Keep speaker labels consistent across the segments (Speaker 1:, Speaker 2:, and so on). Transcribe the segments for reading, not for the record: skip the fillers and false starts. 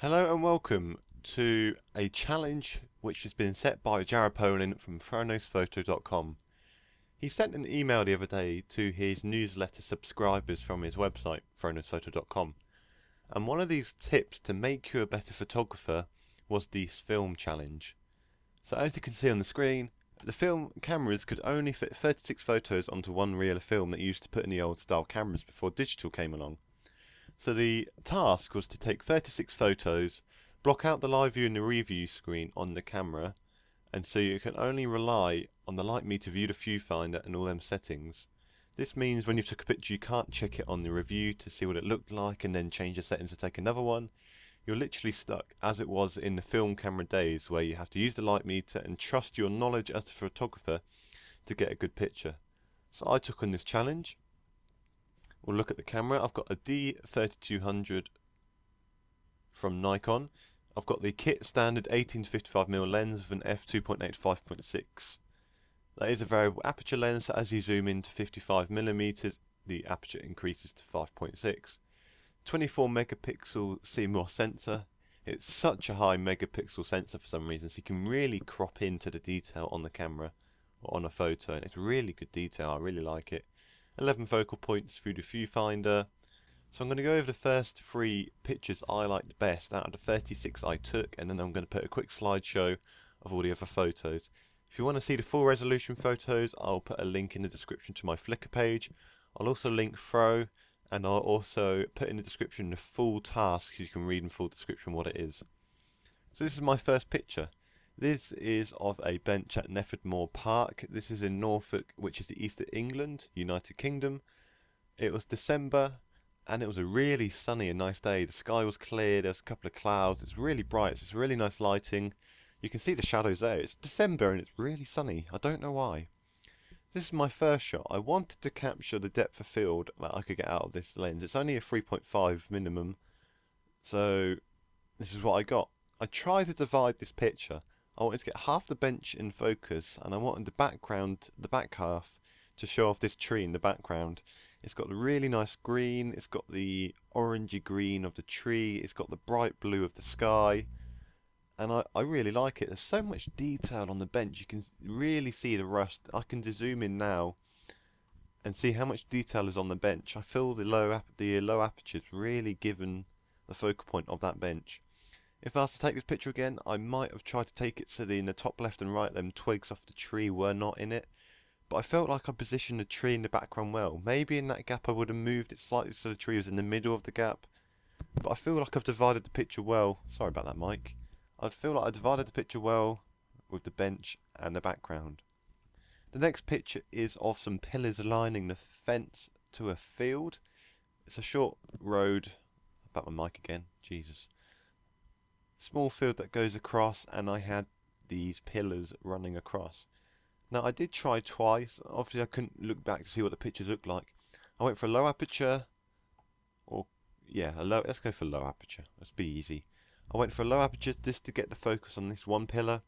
Speaker 1: Hello and welcome to a challenge which has been set by Polin from phronosphoto.com. He sent an email the other day to his newsletter subscribers from his website, phronosphoto.com, and one of these tips to make you a better photographer was the film challenge. So as you can see on the screen, the film cameras could only fit 36 photos onto one reel of film that used to put in the old style cameras before digital came along. So the task was to take 36 photos, block out the live view and the review screen on the camera, and so you can only rely on the light meter, view the viewfinder and all them settings. This means when you took a picture you can't check it on the review to see what it looked like and then change the settings to take another one. You're literally stuck as it was in the film camera days where you have to use the light meter and trust your knowledge as a photographer to get a good picture. So I took on this challenge. We'll look at the camera. I've got a D3200 from Nikon. I've got the kit standard 18-55mm lens with an f2.8 5.6. That is a variable aperture lens, so as you zoom into 55mm, the aperture increases to 5.6. 24 megapixel CMOS sensor. It's such a high megapixel sensor for some reason, so you can really crop into the detail on the camera or on a photo, and it's really good detail. I really like it. 11 focal points through the viewfinder. So I'm going to go over the first 3 pictures I liked best out of the 36 I took, and then I'm going to put a quick slideshow of all the other photos. If you want to see the full resolution photos, I'll put a link in the description to my Flickr page. I'll also link Fro, and I'll also put in the description the full task so you can read in full description what it is. So this is my first picture. This is of a bench at Nefford Park. This is in Norfolk, which is the east of England, United Kingdom. It was December and it was a really sunny and nice day. The sky was clear, there was a couple of clouds. It's really bright, so it's really nice lighting. You can see the shadows there. It's December and it's really sunny. I don't know why. This is my first shot. I wanted to capture the depth of field that I could get out of this lens. It's only a 3.5 minimum, so this is what I got. I tried to divide this picture. I wanted to get half the bench in focus, and I wanted the background, the back half, to show off this tree in the background. It's got the really nice green, it's got the orangey green of the tree, it's got the bright blue of the sky, and I really like it. There's so much detail on the bench, you can really see the rust. I can just zoom in now and see how much detail is on the bench. I feel the low aperture is really given the focal point of that bench. If I was to take this picture again, I might have tried to take it so in the top left and right, them twigs off the tree were not in it. But I felt like I positioned the tree in the background well. Maybe in that gap I would have moved it slightly so the tree was in the middle of the gap. But I feel like I've divided the picture well. Sorry about that, Mike. I feel like I divided the picture well with the bench and the background. The next picture is of some pillars lining the fence to a field. It's a short road. About my mic again. Jesus. Small field that goes across, and I had these pillars running across. Now I did try twice. Obviously I couldn't look back to see what the pictures looked like. I went for a low aperture, let's go for low aperture. Let's be easy. I went for a low aperture just to get the focus on this one pillar,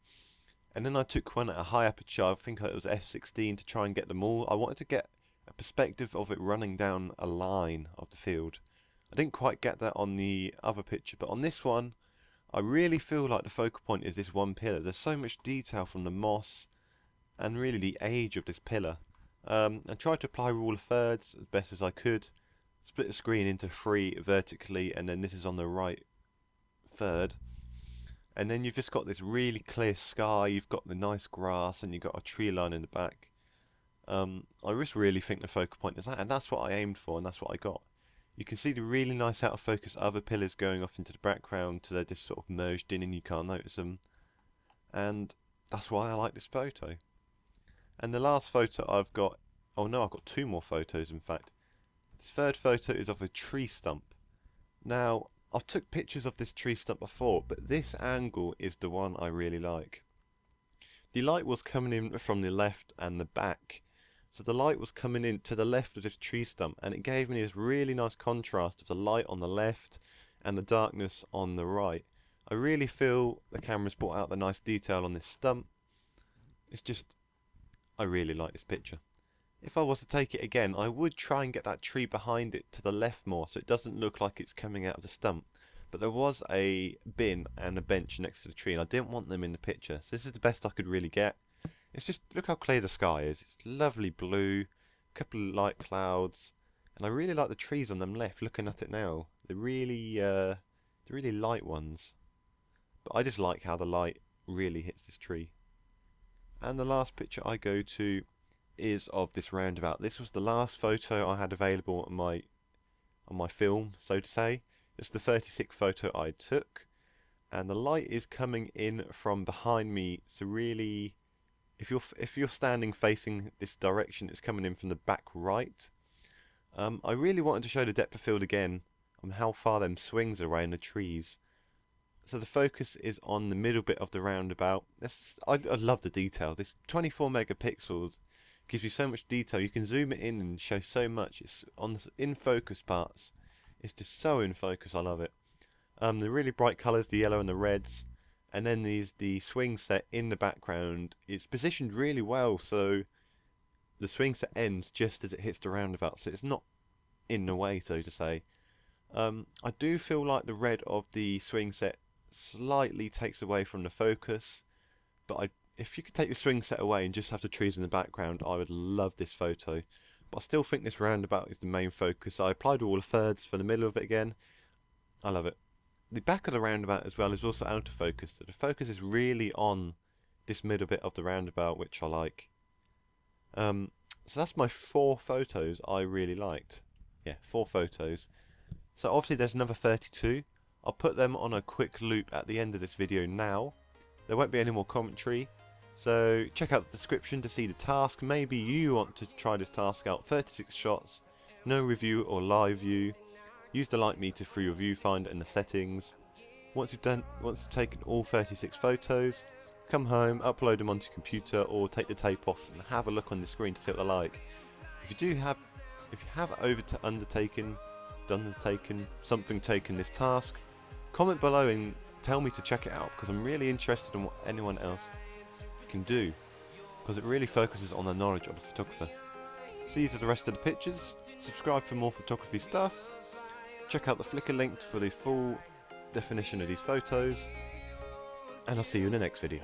Speaker 1: and then I took one at a high aperture. I think it was f16 to try and get them all. I wanted to get a perspective of it running down a line of the field. I didn't quite get that on the other picture, but on this one I really feel like the focal point is this one pillar. There's so much detail from the moss and really the age of this pillar. I tried to apply rule of thirds as best as I could. Split the screen into 3 vertically, and then this is on the right third. And then you've just got this really clear sky, you've got the nice grass, and you've got a tree line in the back. I just really think the focal point is that, and that's what I aimed for, and that's what I got. You can see the really nice out of focus other pillars going off into the background, so they're just sort of merged in and you can't notice them. And that's why I like this photo. And the last photo I've got, oh no, I've got 2 more photos in fact. This third photo is of a tree stump. Now, I've took pictures of this tree stump before, but this angle is the one I really like. The light was coming in from the left and the back. So the light was coming in to the left of this tree stump, and it gave me this really nice contrast of the light on the left and the darkness on the right. I really feel the camera's brought out the nice detail on this stump. It's just, I really like this picture. If I was to take it again, I would try and get that tree behind it to the left more so it doesn't look like it's coming out of the stump. but there was a bin and a bench next to the tree, and I didn't want them in the picture, so this is the best I could really get. It's just, look how clear the sky is. It's lovely blue, couple of light clouds, and I really like the trees on them left. Looking at it now, they're really light ones. But I just like how the light really hits this tree. And the last picture I go to is of this roundabout. This was the last photo I had available on my film, so to say. It's the 36th photo I took, and the light is coming in from behind me. So really, if you're standing facing this direction, it's coming in from the back right. I really wanted to show the depth of field again on how far them swings are away in the trees. So the focus is on the middle bit of the roundabout. I love the detail. This 24 megapixels gives you so much detail. You can zoom it in and show so much. It's on the in focus parts. It's just so in focus. I love it. The really bright colours, the yellow and the reds, and then the swing set in the background. It's positioned really well, so the swing set ends just as it hits the roundabout, so it's not in the way, so to say. I do feel like the red of the swing set slightly takes away from the focus, but if you could take the swing set away and just have the trees in the background, I would love this photo. But I still think this roundabout is the main focus. I applied all the thirds for the middle of it again. I love it. The back of the roundabout as well is also out of focus, so the focus is really on this middle bit of the roundabout, which I like. So that's my 4 photos I really liked. Yeah, 4 photos. So obviously there's another 32. I'll put them on a quick loop at the end of this video now. There won't be any more commentary, so check out the description to see the task. Maybe you want to try this task out. 36 shots, no review or live view. Use the light meter through your viewfinder and the settings. Once you've taken all 36 photos, come home, upload them onto your computer, or take the tape off and have a look on the screen to see what they're like. If you have undertaken this task, comment below and tell me to check it out, because I'm really interested in what anyone else can do, because it really focuses on the knowledge of the photographer. So these are the rest of the pictures. Subscribe for more photography stuff. Check out the Flickr link for the full definition of these photos, and I'll see you in the next video.